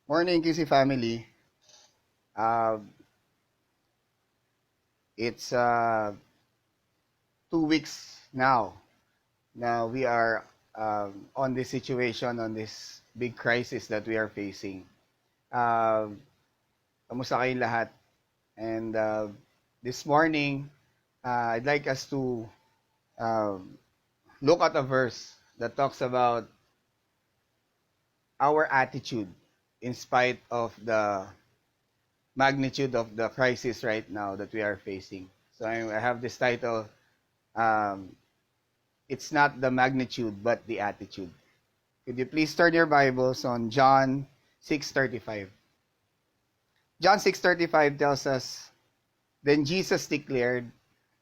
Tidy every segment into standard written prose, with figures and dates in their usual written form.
Morning, QC family. Uh, it's 2 weeks now. Now we are on this situation, on this big crisis that we are facing. Uh, Kamusta kayong lahat? And this morning, I'd like us to uh, look at a verse that talks about our attitude in spite of the magnitude of the crisis right now that we are facing. So I have this title, um, It's Not the Magnitude, but the Attitude. Could you please turn your Bibles on John 6:35? John 6:35 tells us, Then Jesus declared,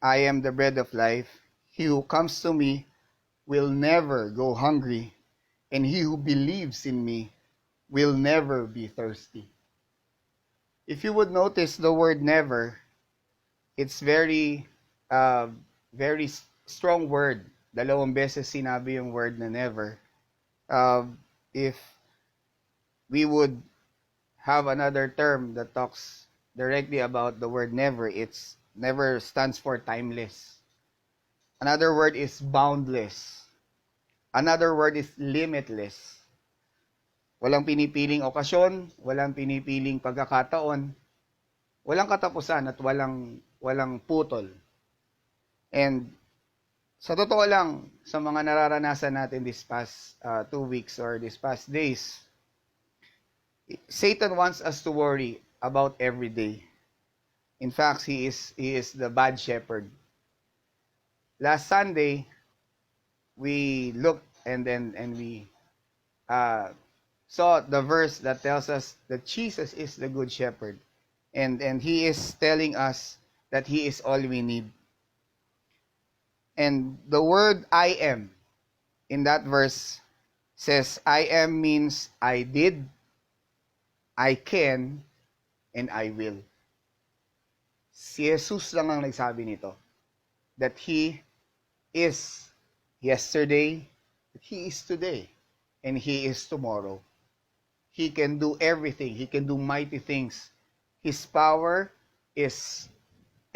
I am the bread of life. He who comes to me will never go hungry, and he who believes in me will never be thirsty. If you would notice the word never, it's uh, very strong word. Dalawang beses sinabi yung word na never. If we would have another term that talks directly about the word never, it's never stands for timeless. Another word is boundless. Another word is limitless. Walang pinipiling okasyon, walang pinipiling pagkakataon, walang katapusan at walang putol. And sa totoo lang, sa mga nararanasan natin this past 2 weeks or this past days, Satan wants us to worry about every day. In fact, he is the bad shepherd. Last Sunday, we looked and we saw the verse that tells us that Jesus is the good shepherd, and he is telling us that he is all we need. And the word I am in that verse says, I am means I did, I can, and I will. Si Jesus lang ang nagsabi nito. That He is yesterday, that He is today, and He is tomorrow. He can do everything. He can do mighty things. His power is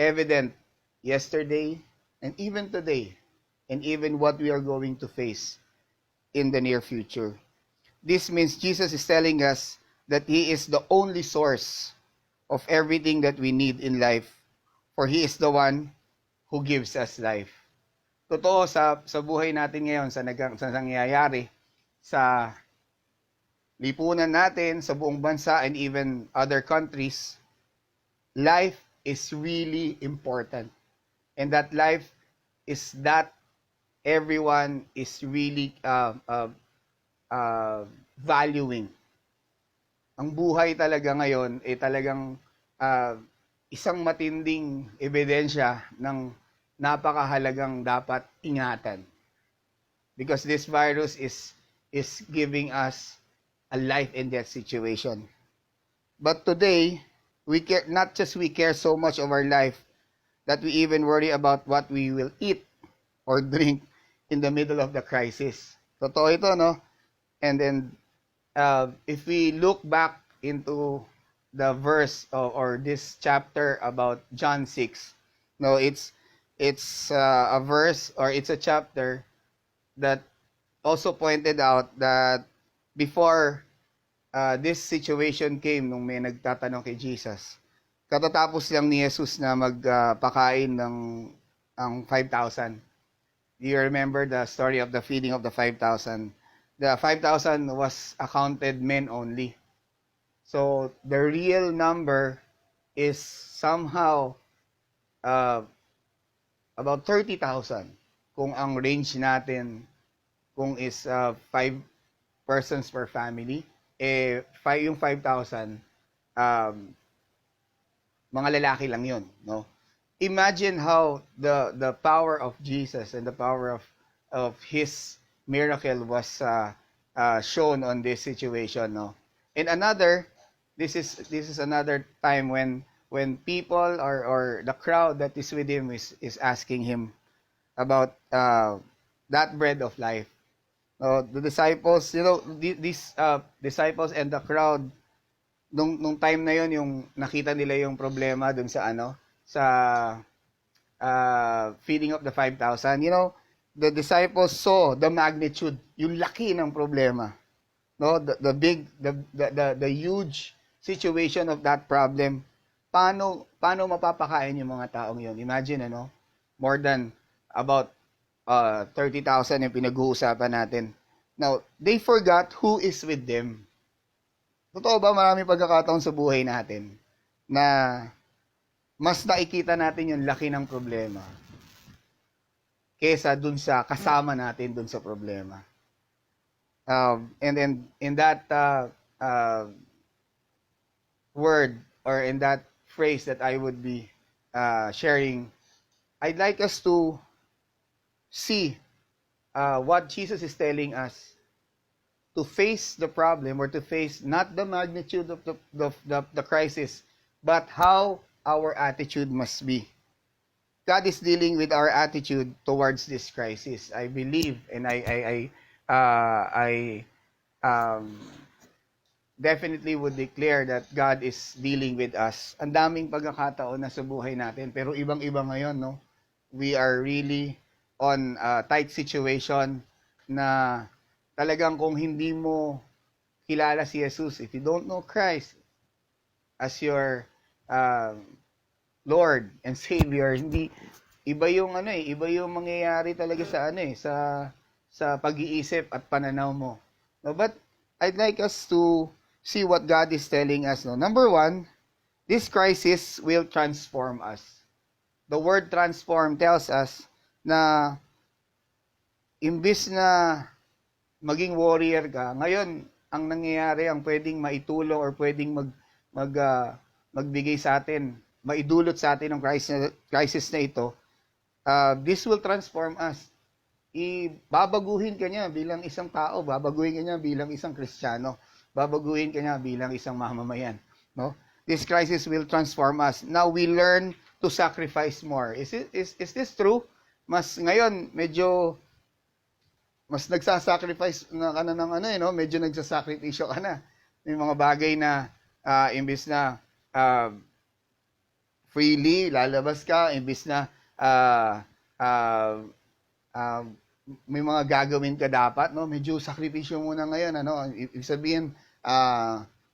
evident yesterday, and even today, and even what we are going to face in the near future. This means Jesus is telling us that He is the only source of everything that we need in life, for He is the one who gives us life. Totoo sa buhay natin ngayon, sa nangyayari, sa lipunan natin, sa buong bansa, and even other countries, life is really important. And that life is that everyone is really valuing. Ang buhay talaga ngayon ay talagang isang matinding ebidensya ng napakahalagang dapat ingatan. Because this virus is giving us a life and death situation. But today, we care so much of our life that we even worry about what we will eat or drink in the middle of the crisis. Totoo ito, no? And then, if we look back into the verse or this chapter about John 6, no, it's a verse or it's a chapter that also pointed out that before this situation came, nung may nagtatanong kay Jesus, katatapos lang ni Jesus na magpakain ng 5,000. Do you remember the story of the feeding of the 5,000? The 5,000 was accounted men only. So the real number is somehow about 30,000. Kung ang range natin kung is 5 persons per family, yung 5,000 mga lalaki lang yun, no? Imagine how the power of Jesus and the power of His miracle was shown on this situation, no? And this is another time when people or the crowd that is with Him is asking Him about that bread of life. The disciples, these disciples and the crowd nung time na yon yung nakita nila yung problema dun sa ano, sa feeding of the 5,000, the disciples saw the magnitude, yung laki ng problema, no, the big, the huge situation of that problem. Paano mapapakain yung mga taong yon? Imagine, more than about 30,000 yung pinag-uusapan natin. Now, they forgot who is with them. Totoo ba, marami pagkakataon sa buhay natin na mas nakikita natin yung laki ng problema kesa dun sa kasama natin dun sa problema. And then in that word, or in that phrase that I would be sharing, I'd like us to see what Jesus is telling us, to face the problem, or to face not the magnitude of the crisis, but how our attitude must be. God is dealing with our attitude towards this crisis. I believe, and I definitely would declare that God is dealing with us. Ang daming pagkakataon na sa buhay natin, pero ibang-iba ngayon, no? We are really on a tight situation na talagang kung hindi mo kilala si Jesus, if you don't know Christ as your Lord and Savior, hindi iba yung iba yung mangyayari talaga sa pag-iisip at pananaw mo. No, but I'd like us to see what God is telling us. No, number one, this crisis will transform us. The word transform tells us na imbis na maging warrior ka, ngayon ang nangyayari, ang pwedeng maitulong or pwedeng magbigay sa atin, maidulot sa atin ng crisis na ito, this will transform us. Babaguhin ka niya bilang isang tao, babaguhin ka niya bilang isang Kristiyano, babaguhin ka niya bilang isang mamamayan, no? This crisis will transform us. Now we learn to sacrifice more. Is this true? Ngayon medyo mas nagsasacrifice na ka na ng medyo nagsasakripisyo ka na. May mga bagay na imbis na freely lalabas ka, imbis na may mga gagawin ka dapat, no? Medyo sakripisyo muna ngayon, Ibig sabihin,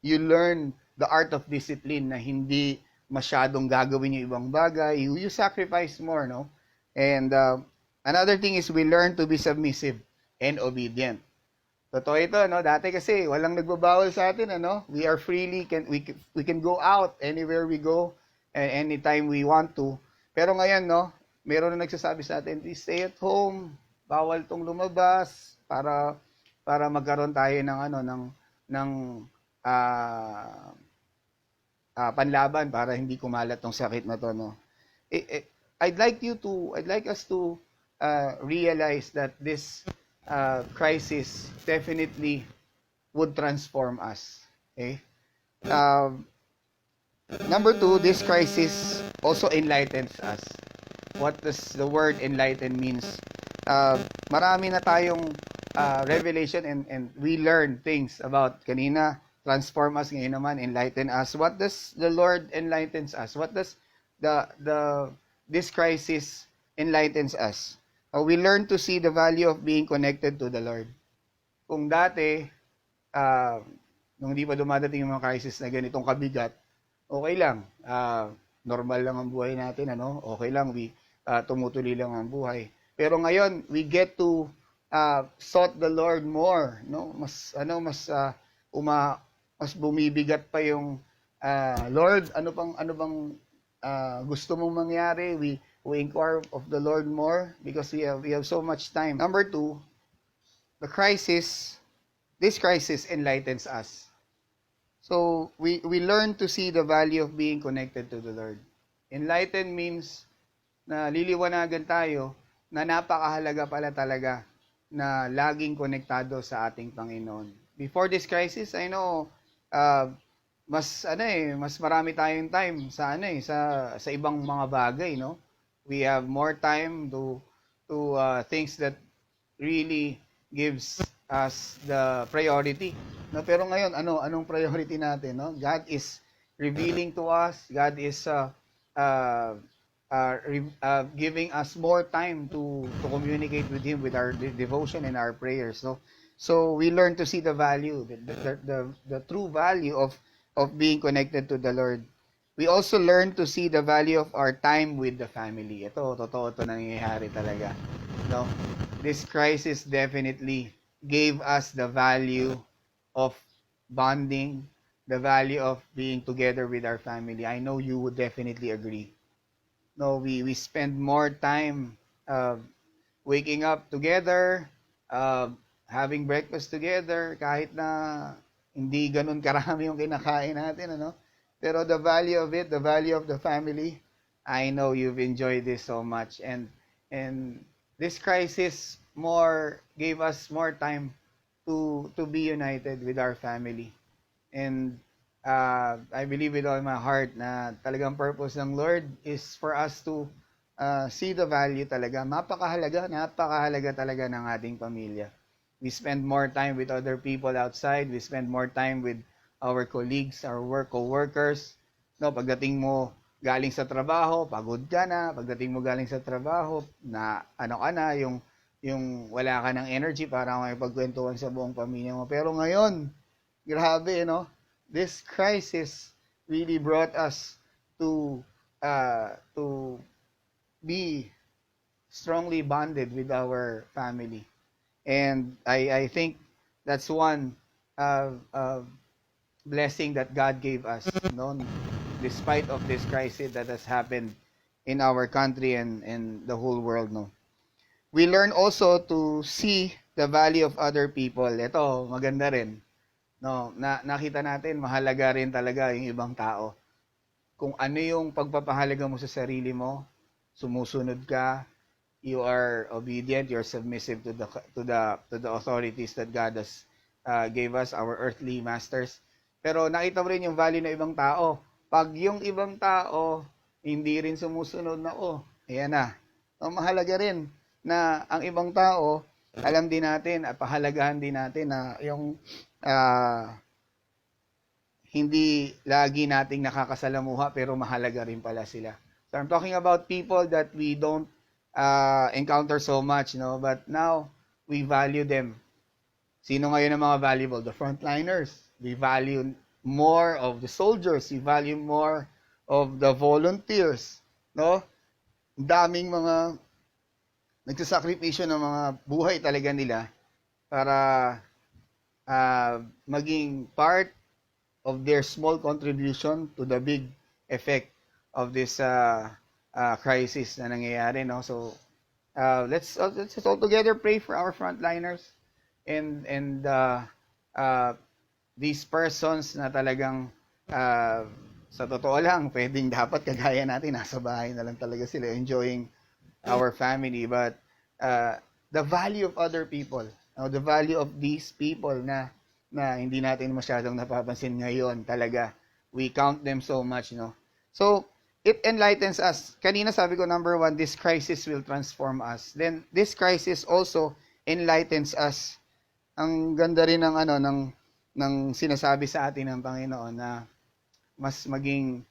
you learn the art of discipline na hindi masyadong gagawin yung ibang bagay. You sacrifice more, no? And another thing is we learn to be submissive and obedient. Totoo ito, no? Dati kasi walang nagbabawal sa atin, We are freely, we can go out anywhere we go, anytime we want to. Pero ngayon, no, meron na nagsasabi sa atin, please stay at home. Bawal tong lumabas para magkaroon tayo ng panlaban para hindi kumalat tong sakit na to, no. I'd like us to realize that this crisis definitely would transform us. Okay? Number two, this crisis also enlightens us. What does the word enlighten means? Marami na tayong revelation and we learn things about kanina, transform us, ngayon naman enlighten us. What does the Lord enlightens us? What does this crisis enlightens us? We learn to see the value of being connected to the Lord. Kung dati, nung hindi pa dumadating yung mga crisis na ganitong kabigat, okay lang. Normal lang ang buhay natin, Okay lang, tumutuloy lang ang buhay. Pero ngayon, we get to sought the Lord more, no? Mas bumibigat pa yung Lord, ano bang gusto mong mangyari? We inquire of the Lord more because we have so much time. Number two, this crisis enlightens us. So we learn to see the value of being connected to the Lord. Enlighten means na liliwanagan tayo na napakahalaga pala talaga na laging konektado sa ating Panginoon. Before this crisis, I know mas marami tayong time sa ibang mga bagay, no? We have more time to things that really gives as the priority. No, pero ngayon, anong priority natin, no? God is revealing to us. God is giving us more time to communicate with Him with our devotion and our prayers. No, so we learn to see the value, the true value of being connected to the Lord. We also learn to see the value of our time with the family. Ito, totoo ito nangyayari talaga. No, this crisis definitely gave us the value of bonding, the value of being together with our family. I know you would definitely agree. No, we spend more time uh, waking up together, uh, having breakfast together, kahit na hindi ganun karami yung kinakain natin, ano? Pero the value of it, the value of the family, I know you've enjoyed this so much. And this crisis more gave us more time to be united with our family. And I believe with all my heart na talagang purpose ng Lord is for us to see the value talaga. Napakahalaga talaga ng ating pamilya. We spend more time with other people outside. We spend more time with our colleagues, our co-workers. No, pagdating mo galing sa trabaho, pagod ka na. Pagdating mo galing sa trabaho, na ano ka na, yung wala ka ng energy para makipagkwentuhan sa buong pamilya mo. Pero ngayon, grabe, no? This crisis really brought us to be strongly bonded with our family. And I think that's one blessing that God gave us, no? Despite of this crisis that has happened in our country and the whole world, no? We learn also to see the value of other people. Ito, maganda rin. No, nakita natin mahalaga rin talaga yung ibang tao. Kung ano yung pagpapahalaga mo sa sarili mo, sumusunod ka, you are obedient, you're submissive to the authorities that God has gave us, our earthly masters. Pero nakita mo rin yung value ng ibang tao. Pag yung ibang tao hindi rin sumusunod na, ayan na. So, mahalaga rin na ang ibang tao, alam din natin at pahalagahan din natin na yung hindi lagi nating nakakasalamuha pero mahalaga rin pala sila. So I'm talking about people that we don't encounter so much, no? But now we value them. Sino ngayon ang mga valuable? The frontliners. We value more of the soldiers. We value more of the volunteers, no? Daming mga nagsasakripisyo ng mga buhay talaga nila para maging part of their small contribution to the big effect of this crisis na nangyayari, no? So let's all together pray for our frontliners and these persons na talagang sa totoo lang pwedeng dapat kagaya natin nasa bahay na lang talaga sila enjoying our family, but the value of other people, the value of these people na hindi natin masyadong napapansin ngayon talaga. We count them so much, no? So, it enlightens us. Kanina sabi ko, number one, this crisis will transform us. Then, this crisis also enlightens us. Ang ganda rin ng sinasabi sa atin ng Panginoon na mas maging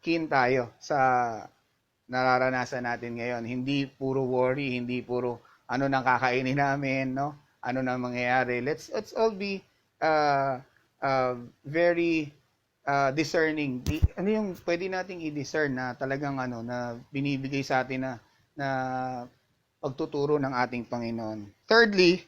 keen tayo sa nararanasan natin ngayon. Hindi puro worry, hindi puro ano nang kakainin namin, no? Ano nang mangyayari. Let's all be very discerning. Ano yung pwede nating i-discern na talagang na binibigay sa atin na pagtuturo ng ating Panginoon. Thirdly,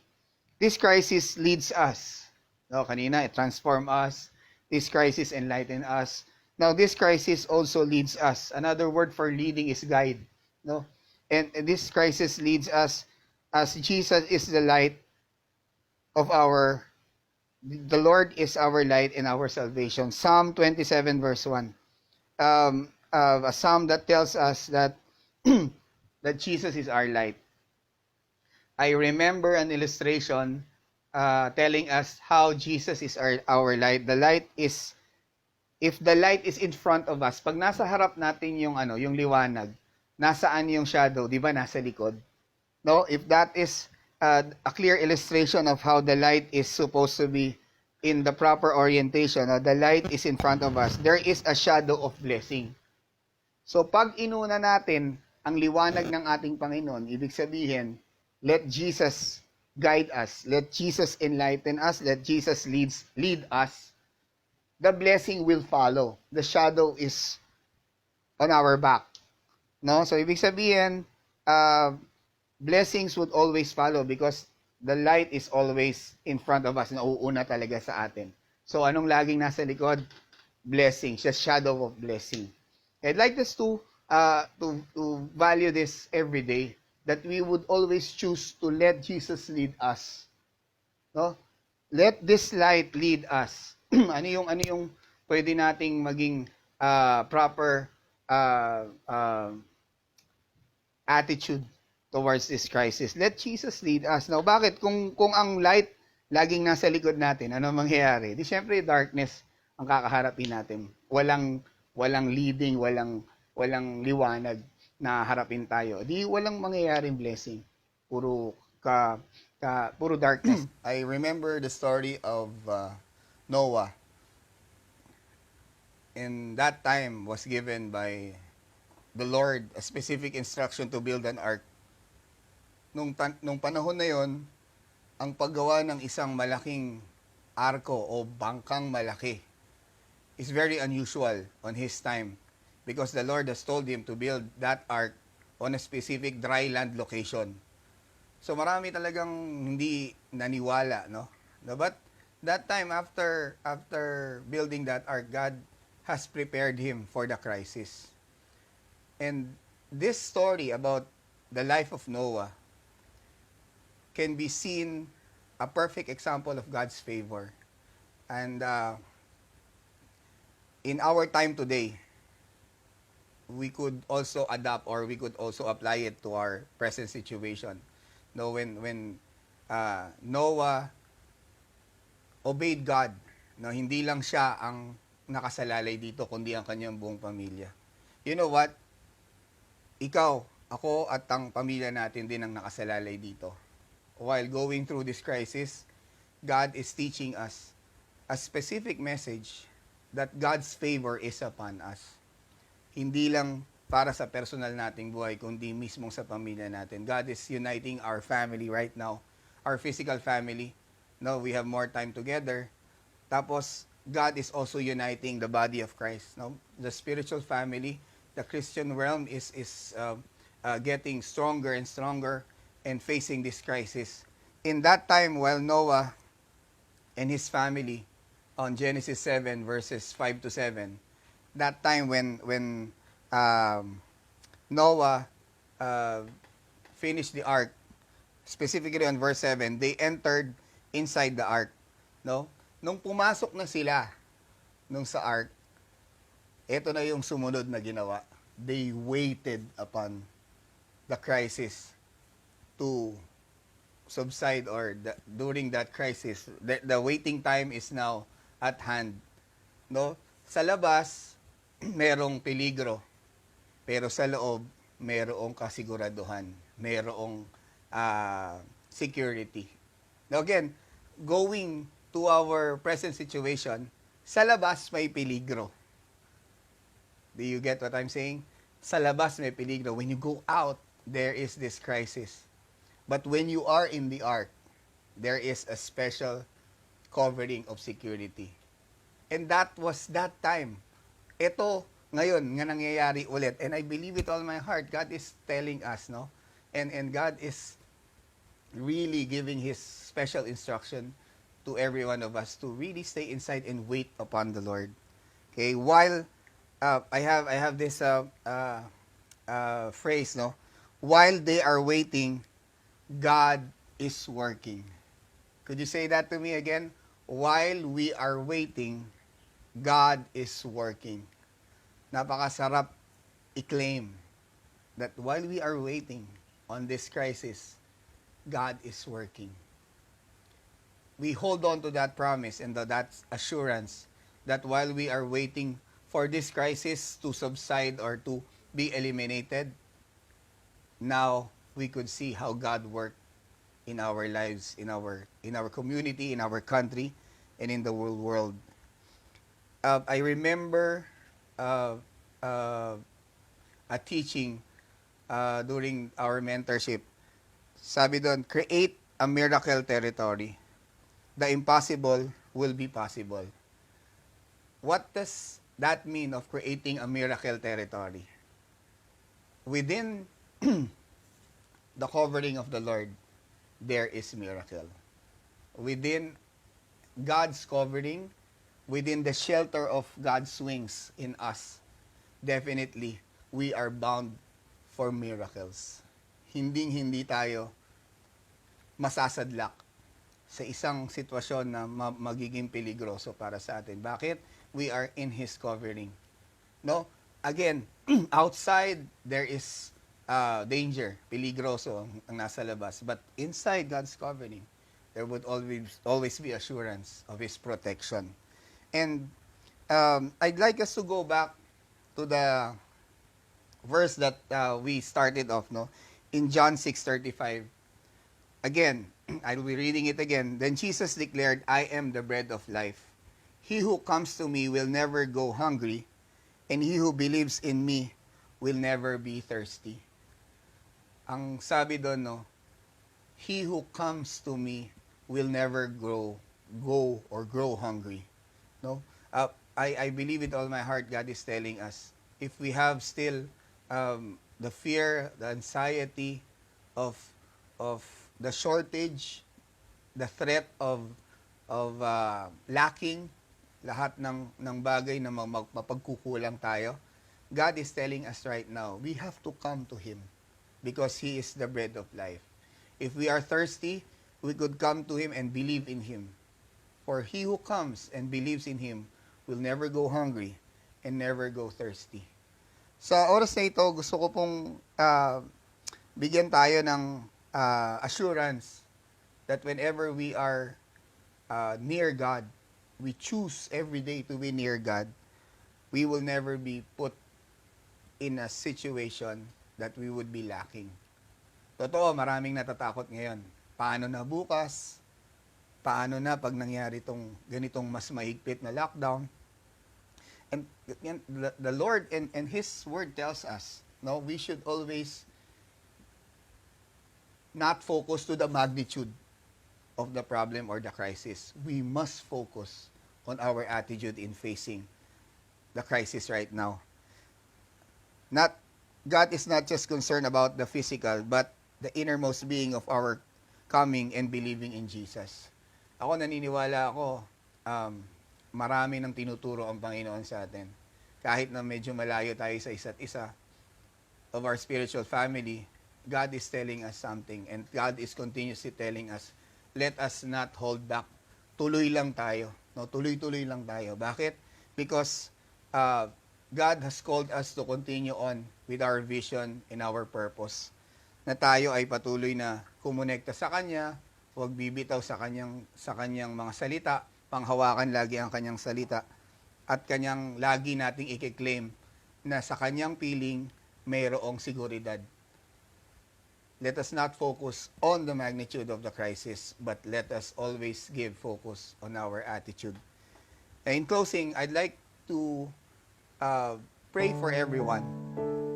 this crisis leads us. No, kanina it transform us. This crisis enlighten us. Now this crisis also leads us. Another word for leading is guide, no? And this crisis leads us as Jesus is the light of the Lord is our light and our salvation. Psalm 27 verse 1. A psalm that tells us that that Jesus is our light. I remember an illustration telling us how Jesus is our light. The light is, if the light is in front of us, pag nasa harap natin yung liwanag, nasaan yung shadow, 'di ba? Nasa likod. No, if that is a clear illustration of how the light is supposed to be in the proper orientation. The light is in front of us. There is a shadow of blessing. So pag inuna natin ang liwanag ng ating Panginoon, ibig sabihin, let Jesus guide us. Let Jesus enlighten us. Let Jesus lead us. The blessing will follow. The shadow is on our back. No? So ibig sabihin, blessings would always follow because the light is always in front of us. Nauuna talaga sa atin. So anong laging nasa likod? Blessings. The shadow of blessing. I'd like us to value this every day, that we would always choose to let Jesus lead us. No? Let this light lead us. ano yung pwede nating maging proper attitude towards this crisis? Let Jesus lead us. Now, bakit? Kung ang light laging nasa likod natin, ano mangyayari? Di syempre darkness ang kakaharapin natin. Walang leading, walang liwanag na harapin tayo. Di walang mangyayaring blessing. Puro darkness. I remember the story of Noah. In that time was given by the Lord a specific instruction to build an ark. Nung panahon na yon, ang paggawa ng isang malaking arko o bangkang malaki is very unusual on his time, because the Lord has told him to build that ark on a specific dry land location. So marami talagang hindi naniwala, no? But that time, after building that ark, God has prepared him for the crisis. And this story about the life of Noah can be seen a perfect example of God's favor. And in our time today, we could also adapt, or we could also apply it to our present situation. No, when Noah obeyed God, no, hindi lang siya ang nakasalalay dito, kundi ang kanyang buong pamilya. You know what? Ikaw, ako, at ang pamilya natin din ang nakasalalay dito. While going through this crisis, God is teaching us a specific message that God's favor is upon us. Hindi lang para sa personal nating buhay, kundi mismong sa pamilya natin. God is uniting our family right now, our physical family. No, we have more time together. Tapos, God is also uniting the body of Christ. No? The spiritual family, the Christian realm is getting stronger and stronger and facing this crisis. In that time, while Noah and his family, on Genesis 7 verses 5 to 7, that time when Noah finished the ark, specifically on verse 7, they entered inside the ark. No? Nung pumasok na sila sa ark, ito na yung sumunod na ginawa. They waited upon the crisis to subside, or during that crisis. The waiting time is now at hand. No? Sa labas, merong peligro. Pero sa loob, merong kasiguraduhan. Merong security. Now again, going to our present situation, sa labas may peligro. Do you get what I'm saying? Sa labas may peligro. When you go out, there is this crisis. But when you are in the ark, there is a special covering of security. And that was that time. Ito, ngayon, nga nangyayari ulit. And I believe with all my heart, God is telling us, no? And God is really giving His special instruction to every one of us to really stay inside and wait upon the Lord. Okay, while I have this phrase, no? While they are waiting, God is working. Could you say that to me again? While we are waiting, God is working. Napakasarap i-claim that while we are waiting on this crisis, God is working. We hold on to that promise and that assurance that while we are waiting for this crisis to subside or to be eliminated, now we could see how God worked in our lives, in our community, in our country, and in the whole world. I remember uh, uh, a teaching during our mentorship. Sabi doon, create a miracle territory. The impossible will be possible. What does that mean of creating a miracle territory? Within the covering of the Lord, there is miracle. Within God's covering, within the shelter of God's wings in us, definitely, we are bound for miracles. Hindi tayo masasadlak sa isang sitwasyon na magiging peligroso para sa atin. Bakit? We are in His covering. No? Again, outside, there is danger, peligroso ang nasa labas. But inside God's covering, there would always be assurance of His protection. And I'd like us to go back to the verse that we started off, no? In John 6:35. Again, I will be reading it again. Then Jesus declared, I am the bread of life. He who comes to me will never go hungry, and he who believes in me will never be thirsty. Ang sabi doon, no, he who comes to me will never go or grow hungry. No? I believe with all my heart God is telling us, if we have still the fear, the anxiety of the shortage, the threat of lacking, lahat ng bagay na mapagkukulang tayo, God is telling us right now, we have to come to Him because He is the bread of life. If we are thirsty, we could come to Him and believe in Him. For he who comes and believes in Him will never go hungry and never go thirsty. Sa oras na ito, gusto ko pong bigyan tayo ng assurance that whenever we are near God, we choose every day to be near God, we will never be put in a situation that we would be lacking. Totoo, maraming natatakot ngayon. Paano na bukas? Paano na pag nangyari itong ganitong mas mahigpit na lockdown? And the Lord and His Word tells us, no, we should always not focus to the magnitude of the problem or the crisis. We must focus on our attitude in facing the crisis right now. God is not just concerned about the physical, but the innermost being of our coming and believing in Jesus. Ako naniniwala ako, marami nang tinuturo ang Panginoon sa atin. Kahit na medyo malayo tayo sa isa't isa, of our spiritual family, God is telling us something, and God is continuously telling us, let us not hold back. Tuloy lang tayo. No? Tuloy-tuloy lang tayo. Bakit? Because God has called us to continue on with our vision and our purpose. Na tayo ay patuloy na kumonekta sa Kanya, huwag bibitaw sa kanyang mga salita, panghawakan lagi ang kanyang salita, at kanyang lagi nating i-claim na sa kanyang piling mayroong seguridad. Let us not focus on the magnitude of the crisis, but let us always give focus on our attitude. In closing, I'd like to pray for everyone.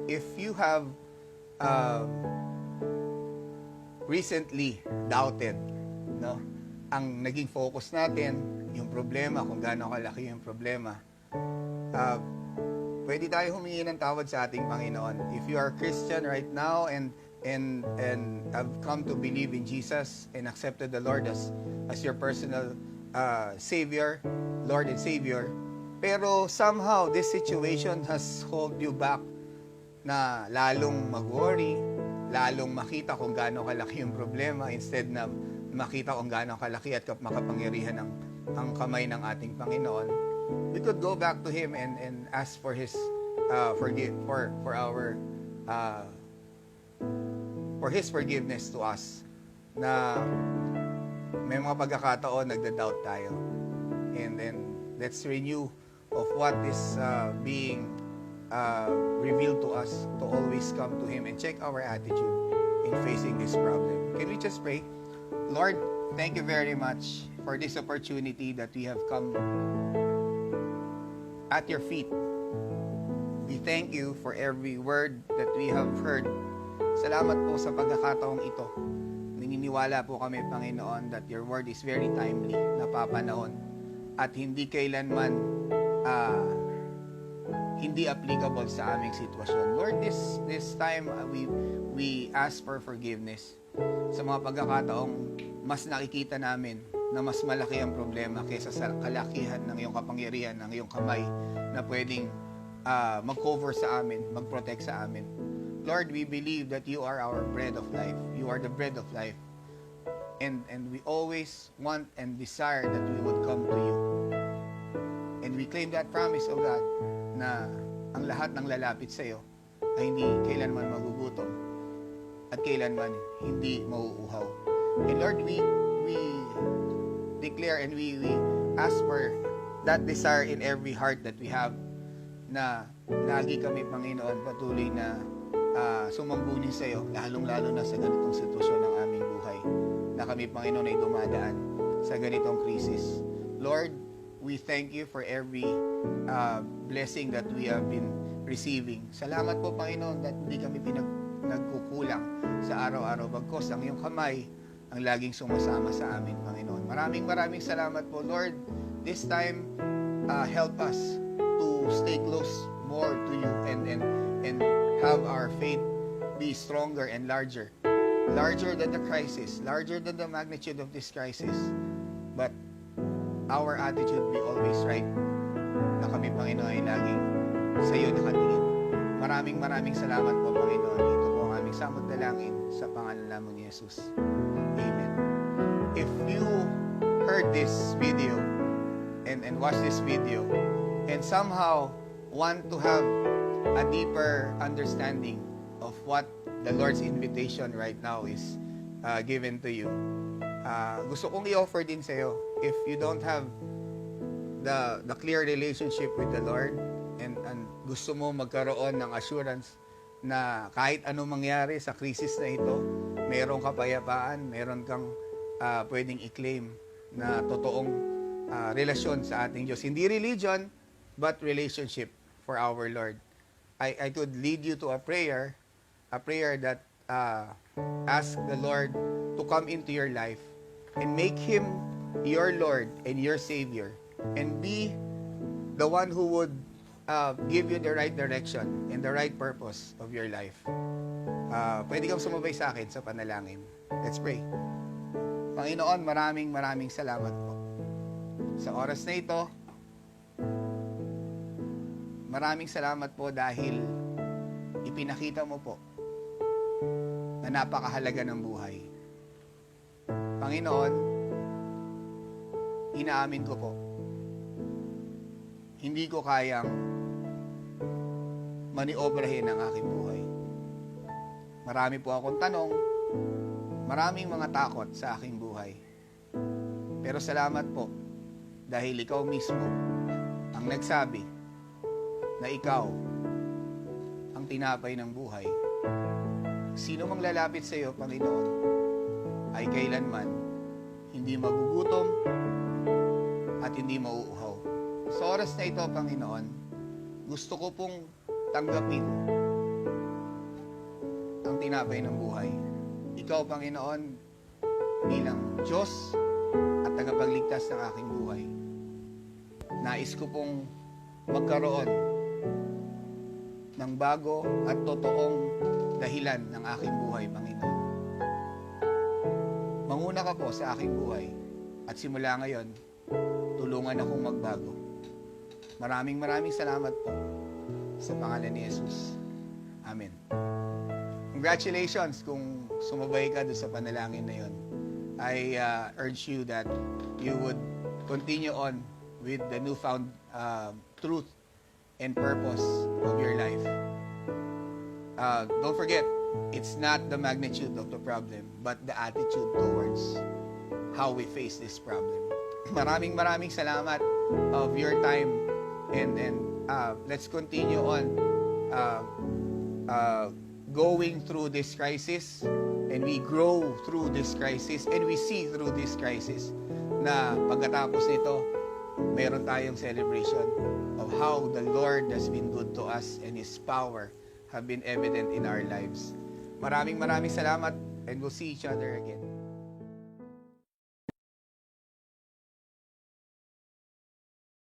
If you have recently doubted, no, ang naging focus natin, yung problema, kung gaano kalaki yung problema, pwede tayo humingi ng tawad sa ating Panginoon. If you are Christian right now and have come to believe in Jesus and accepted the Lord as your personal Savior, Lord and Savior, pero somehow this situation has hold you back na lalong mag-worry, lalong makita kung gaano kalaki yung problema instead na makita kung gaano kalaki at makapangyarihan ang kamay ng ating Panginoon, we could go back to Him and ask for His for His forgiveness to us. Na may mga pagkakataon nagda-doubt tayo, and then let's renew of what is being revealed to us, to always come to Him and check our attitude in facing this problem. Can we just pray? Lord, thank you very much for this opportunity that we have come at your feet. We thank you for every word that we have heard. Salamat po sa pagkakataong ito. Naniniwala po kami, Panginoon, that your word is very timely, napapanahon, at hindi kailanman hindi applicable sa aming sitwasyon. Lord, this time we ask for forgiveness sa mga pagkakataong mas nakikita namin na mas malaki ang problema kaysa sa kalakihan ng iyong kapangyarihan, ng iyong kamay na pwedeng mag-cover sa amin, mag-protect sa amin. Lord, we believe that you are our bread of life. You are the bread of life. And we always want and desire that we would come to you. And we claim that promise, O God, na ang lahat ng lalapit sa iyo ay hindi kailanman magugutom at kailanman hindi mauuhaw. And Lord, we declare and we ask for that desire in every heart that we have, na lagi kami, Panginoon, patuloy na sumambuni sa iyo, lalong-lalo na sa ganitong sitwasyon ng aming buhay, na kami, Panginoon, ay dumadaan sa ganitong krisis. Lord, we thank you for every blessing that we have been receiving. Salamat po, Panginoon, that hindi kami nagkukulang sa araw-araw, bagkos ang iyong kamay ang laging sumasama sa amin, Panginoon. Maraming salamat po, Lord. This time, help us to stay close more to you and have our faith be stronger and larger than the crisis, larger than the magnitude of this crisis, but our attitude be always right, na kami, Panginoon, ay laging sa iyo nakatingin. Maraming salamat po, Panginoon. Ito po ang aming samot dalangin sa pangalan lamang ni Jesus. Amen. If you heard this video and watched this video and somehow want to have a deeper understanding of what the Lord's invitation right now is given to you, gusto kong i-offer din sa iyo, if you don't have the clear relationship with the Lord and gusto mo magkaroon ng assurance na kahit anong mangyari sa krisis na ito, mayroong kapayapaan, meron kang pwedeng i-claim na totoong relasyon sa ating Diyos. Hindi religion, but relationship for our Lord. I could lead you to a prayer that ask the Lord to come into your life and make Him your Lord and your Savior, and be the one who would give you the right direction and the right purpose of your life. Pwede kang sumabay sa akin sa panalangin. Let's pray. Panginoon, maraming salamat po sa oras na ito. Maraming salamat po dahil ipinakita mo po na napakahalaga ng buhay. Panginoon, inaamin ko po, hindi ko kayang maniobrahin ang aking buhay. Marami po akong tanong, maraming mga takot sa aking buhay. Pero salamat po dahil ikaw mismo ang nagsabi na ikaw ang tinapay ng buhay. Sino mang lalapit sa iyo, Panginoon, ay kailanman hindi magugutom at hindi mauuhaw. Sa oras na ito, Panginoon, gusto ko pong tanggapin ang tinapay ng buhay. Ikaw, Panginoon, bilang Diyos at tagapagligtas ng aking buhay. Nais ko pong magkaroon ng bago at totoong dahilan ng aking buhay, Panginoon. Manguna ka po sa aking buhay at simula ngayon, tulungan akong magbago. Maraming salamat po sa pangalan ni Jesus. Amen. Congratulations kung sumabay ka doon sa panalangin na yun. I urge you that you would continue on with the newfound truth and purpose of your life. Don't forget, it's not the magnitude of the problem, but the attitude towards how we face this problem. Maraming salamat of your time, and let's continue on going through this crisis, and we grow through this crisis, and we see through this crisis na pagkatapos nito, meron tayong celebration of how the Lord has been good to us and His power have been evident in our lives. Maraming salamat, and we'll see each other again.